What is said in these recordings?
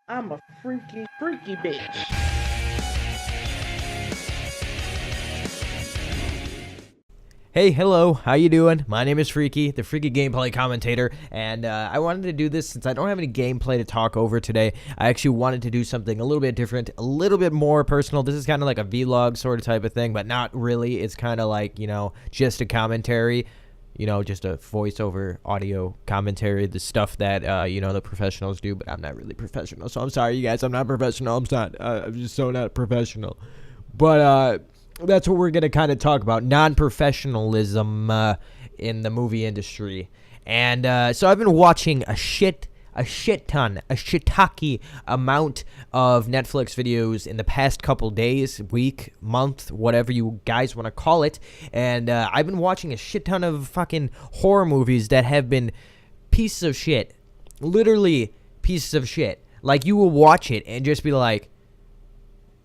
I'm a freaky, freaky bitch. Hey, hello, how you doing? My name is Freaky, the Freaky Gameplay Commentator, and I wanted to do this since I don't have any gameplay to talk over today. I actually wanted to do something a little bit different, a little bit more personal. This is kind of like a vlog sort of type of thing, but not really. It's kind of like, just a commentary, just a voiceover audio commentary, the stuff that, the professionals do, but I'm not really professional, so I'm sorry, you guys, I'm not professional. I'm just so not professional. But, that's what we're going to kind of talk about, non-professionalism in the movie industry. And so I've been watching a shiitake amount of Netflix videos in the past couple days, week, month, whatever you guys want to call it. And I've been watching a shit ton of fucking horror movies that have been pieces of shit. Literally pieces of shit. Like, you will watch it and just be like,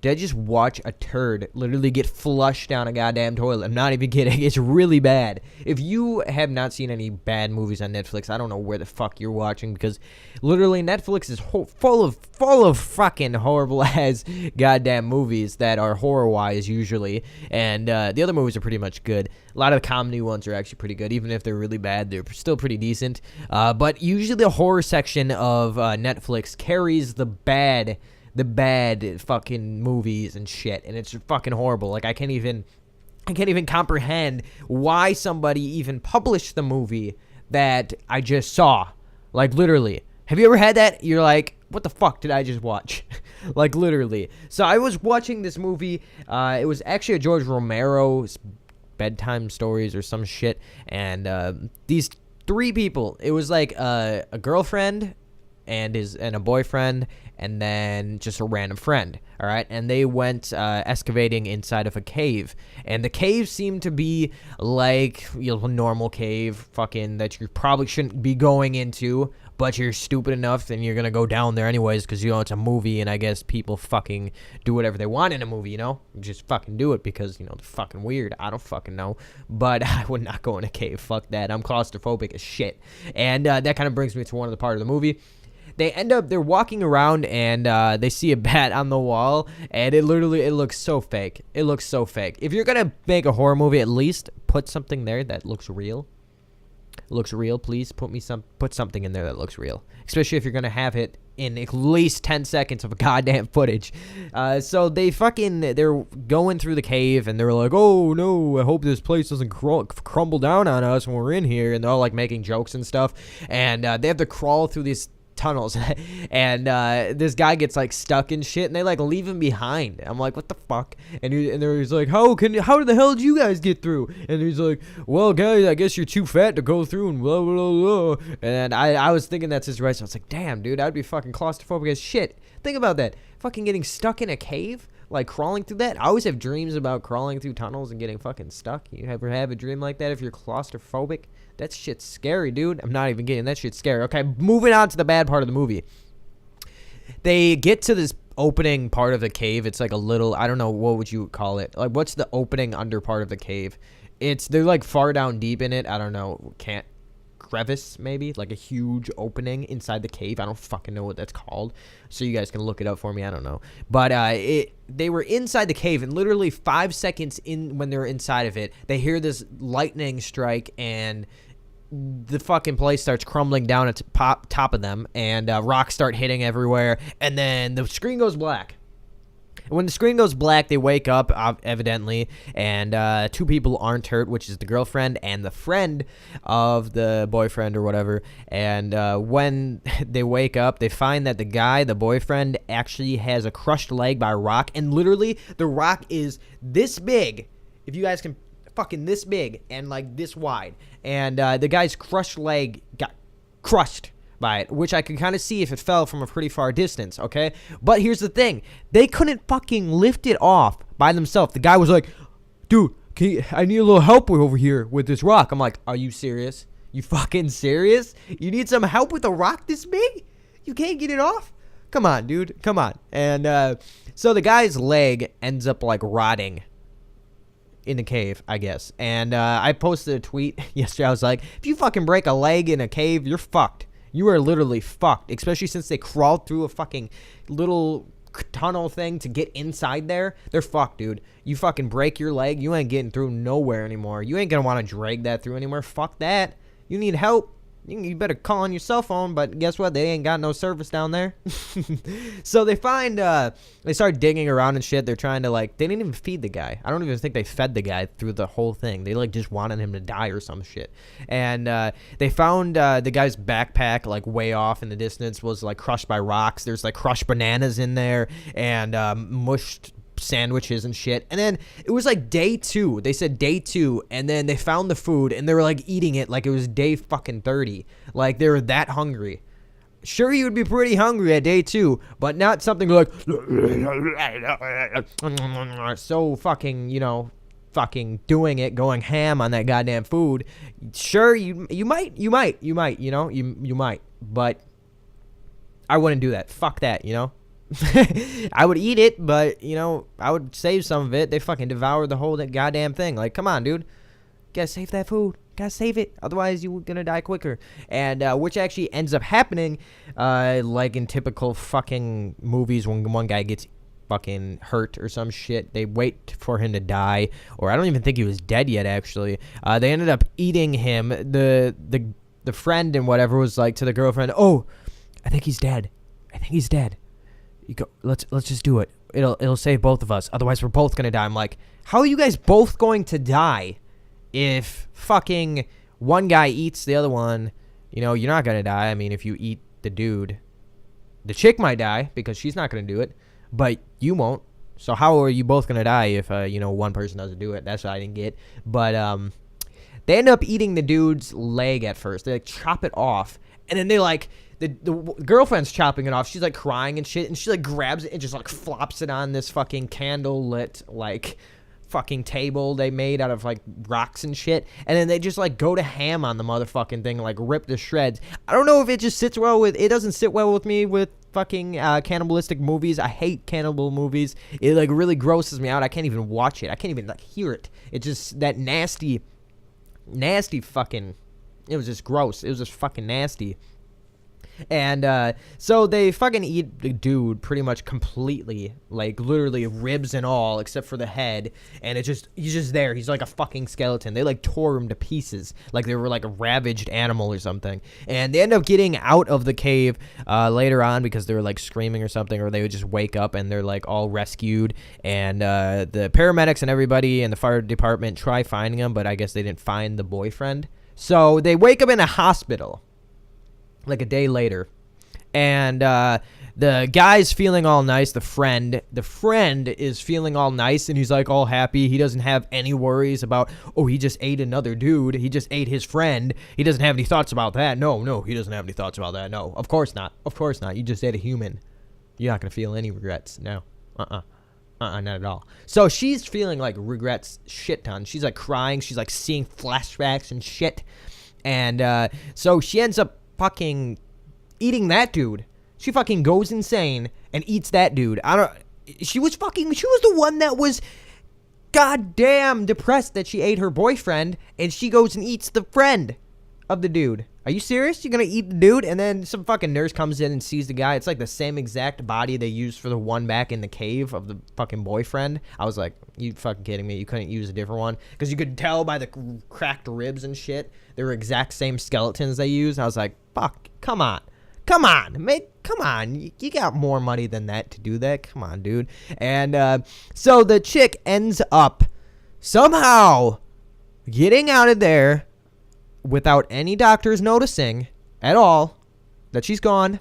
did I just watch a turd literally get flushed down a goddamn toilet? I'm not even kidding. It's really bad. If you have not seen any bad movies on Netflix, I don't know where the fuck you're watching, because literally Netflix is full of fucking horrible ass goddamn movies that are horror-wise usually, and the other movies are pretty much good. A lot of the comedy ones are actually pretty good. Even if they're really bad, they're still pretty decent. But usually the horror section of Netflix carries the bad fucking movies and shit, and it's fucking horrible. Like, I can't even comprehend why somebody even published the movie that I just saw. Like, literally. Have you ever had that? You're like, what the fuck did I just watch? Like, literally. So I was watching this movie. It was actually a George Romero's bedtime stories or some shit, and these three people, it was like a girlfriend and a boyfriend, and then just a random friend, all right? And they went excavating inside of a cave, and the cave seemed to be like a normal cave, fucking, that you probably shouldn't be going into, but you're stupid enough and you're gonna go down there anyways, because it's a movie, and I guess people fucking do whatever they want in a movie, just fucking do it because they're fucking weird. I don't fucking know, but I would not go in a cave. Fuck that. I'm claustrophobic as shit. And that kind of brings me to one of the part of the movie. They're walking around, and they see a bat on the wall, and it looks so fake. It looks so fake. If you're gonna make a horror movie, at least put something there that looks real. Please put something in there that looks real, especially if you're gonna have it in at least 10 seconds of goddamn footage. So they're going through the cave, and they're like, oh no, I hope this place doesn't crumble down on us when we're in here, and they're all like making jokes and stuff, and they have to crawl through these tunnels, and this guy gets like stuck in shit, and they like leave him behind. I'm like, what the fuck? And he's like, how the hell did you guys get through? And he's like, well, guys, I guess you're too fat to go through, and blah blah blah. And I was thinking that's his right, so I was like, damn, dude, I'd be fucking claustrophobic as shit. Think about that, fucking getting stuck in a cave, like crawling through that. I always have dreams about crawling through tunnels and getting fucking stuck. You ever have a dream like that if you're claustrophobic? That shit's scary, dude. I'm not even kidding. That shit's scary. Okay, moving on to the bad part of the movie. They get to this opening part of the cave. It's like a little, I don't know, what would you call it? Like, what's the opening under part of the cave? They're like far down deep in it. I don't know. Crevice, maybe? Like a huge opening inside the cave. I don't fucking know what that's called. So you guys can look it up for me. I don't know. But they were inside the cave, and literally 5 seconds in, when they're inside of it, they hear this lightning strike, and the fucking place starts crumbling down at the top of them, and rocks start hitting everywhere, and then the screen goes black. When the screen goes black, they wake up, evidently, and two people aren't hurt, which is the girlfriend and the friend of the boyfriend or whatever. And when they wake up, they find that the boyfriend, actually has a crushed leg by a rock, and literally the rock is this big, if you guys can, fucking this big and like this wide, and the guy's crushed leg got crushed by it, which I could kind of see if it fell from a pretty far distance, okay? But here's the thing. They couldn't fucking lift it off by themselves. The guy was like, dude, I need a little help over here with this rock. I'm like, are you serious? You fucking serious? You need some help with a rock this big? You can't get it off? Come on, dude. Come on. And so the guy's leg ends up like rotting in the cave, I guess. And I posted a tweet yesterday. I was like, if you fucking break a leg in a cave, you're fucked. You are literally fucked, especially since they crawled through a fucking little tunnel thing to get inside there. They're fucked, dude. You fucking break your leg, you ain't getting through nowhere anymore. You ain't gonna want to drag that through anymore. Fuck that. You need help. You better call on your cell phone, but guess what? They ain't got no service down there. So they find, they start digging around and shit. They're trying to, like, they didn't even feed the guy. I don't even think they fed the guy through the whole thing. They, like, just wanted him to die or some shit. And they found the guy's backpack, like, way off in the distance, was, like, crushed by rocks. There's, like, crushed bananas in there and mushed sandwiches and shit. And then it was like day 2. They said day 2, and then they found the food and they were like eating it like it was day fucking 30. Like they were that hungry. Sure, you would be pretty hungry at day 2, but not something like so fucking, you know, fucking doing it, going ham on that goddamn food. Sure, you might, you know, you might, but I wouldn't do that. Fuck that, you know. I would eat it, but, you know, I would save some of it. They fucking devoured the whole goddamn thing. Like, come on, dude. Gotta save that food. Gotta save it. Otherwise, you're gonna die quicker. And, which actually ends up happening, like in typical fucking movies when one guy gets fucking hurt or some shit. They wait for him to die. Or I don't even think he was dead yet, actually. They ended up eating him. The friend and whatever was like to the girlfriend, oh, I think he's dead. I think he's dead. You go. Let's just do it. It'll save both of us. Otherwise, we're both gonna die. I'm like, how are you guys both going to die if fucking one guy eats the other one? You know, you're not gonna die. I mean, if you eat the dude, the chick might die because she's not gonna do it, but you won't. So how are you both gonna die if you know, one person doesn't do it? That's what I didn't get. But they end up eating the dude's leg at first. They like chop it off, and then they like. The girlfriend's chopping it off. She's like crying and shit, and she like grabs it and just like flops it on this fucking candle lit like fucking table they made out of like rocks and shit. And then they just like go to ham on the motherfucking thing, like rip to shreds. I don't know if it just sits well with. It doesn't sit well with me with fucking cannibalistic movies. I hate cannibal movies. It like really grosses me out. I can't even watch it. I can't even like hear it. It's just that nasty fucking. It was just gross. It was just fucking nasty. And so they fucking eat the dude pretty much completely, like literally ribs and all, except for the head. And he's just there. He's like a fucking skeleton. They like tore him to pieces, like they were like a ravaged animal or something. And they end up getting out of the cave later on because they were like screaming or something, or they would just wake up and they're like all rescued. And the paramedics and everybody and the fire department try finding them, but I guess they didn't find the boyfriend. So they wake up in a hospital like a day later, and the guy's feeling all nice. The friend is feeling all nice, and he's like all happy. He doesn't have any worries about, oh, he just ate another dude. He just ate his friend. He doesn't have any thoughts about that. No, he doesn't have any thoughts about that. No, of course not. You just ate a human. You're not gonna feel any regrets. No, not at all. So she's feeling like regrets shit ton. She's like crying. She's like seeing flashbacks and shit, and so she ends up fucking eating that dude. She fucking goes insane and eats that dude. She was the one that was goddamn depressed that she ate her boyfriend, and she goes and eats the friend of the dude. Are you serious? You're gonna eat the dude? And then some fucking nurse comes in and sees the guy. It's like the same exact body they used for the one back in the cave of the fucking boyfriend. I was like, you fucking kidding me? You couldn't use a different one? Because you could tell by the cracked ribs and shit. They were exact same skeletons they used. I was like, fuck, come on, mate, come on. You got more money than that to do that. Come on, dude. And so the chick ends up somehow getting out of there without any doctors noticing at all that she's gone.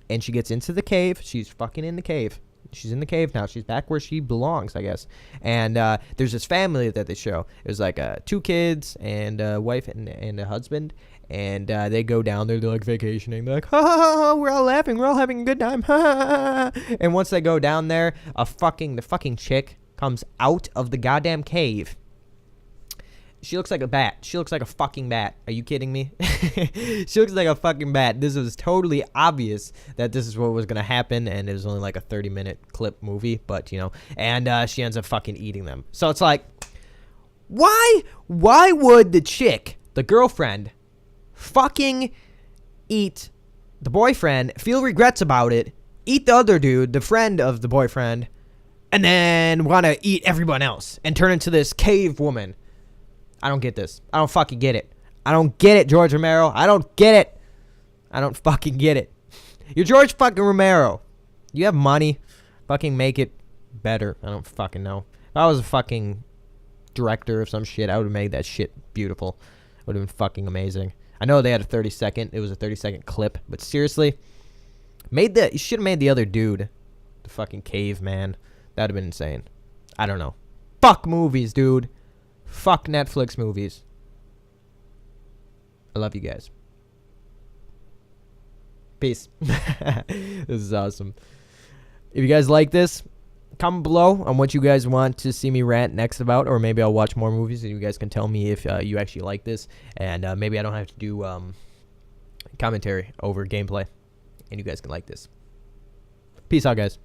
And she gets into the cave. She's fucking in the cave. She's in the cave now. She's back where she belongs, I guess. And there's this family that they show. It was like 2 kids and a wife and a husband. And they go down there. They're like vacationing. They're like, ha, ha, ha, ha, we're all laughing. We're all having a good time. Ha, ha, ha. And once they go down there, the fucking chick comes out of the goddamn cave. She looks like a bat. She looks like a fucking bat. Are you kidding me? She looks like a fucking bat. This was totally obvious that this is what was going to happen, and it was only like a 30-minute clip movie, but, you know, and she ends up fucking eating them. So it's like, why would the chick, the girlfriend, fucking eat the boyfriend, feel regrets about it, eat the other dude, the friend of the boyfriend, and then want to eat everyone else and turn into this cave woman. I don't get this. I don't fucking get it. I don't get it, George Romero. I don't get it. I don't fucking get it. You're George fucking Romero. You have money. Fucking make it better. I don't fucking know. If I was a fucking director of some shit, I would have made that shit beautiful. It would have been fucking amazing. I know they had a 30-second. It was a 30-second clip. But seriously, you should have made the other dude the fucking caveman. That would have been insane. I don't know. Fuck movies, dude. Fuck Netflix movies. I love you guys. Peace. This is awesome. If you guys like this, comment below on what you guys want to see me rant next about, or maybe I'll watch more movies and you guys can tell me if you actually like this, and maybe I don't have to do commentary over gameplay and you guys can like this. Peace out, guys.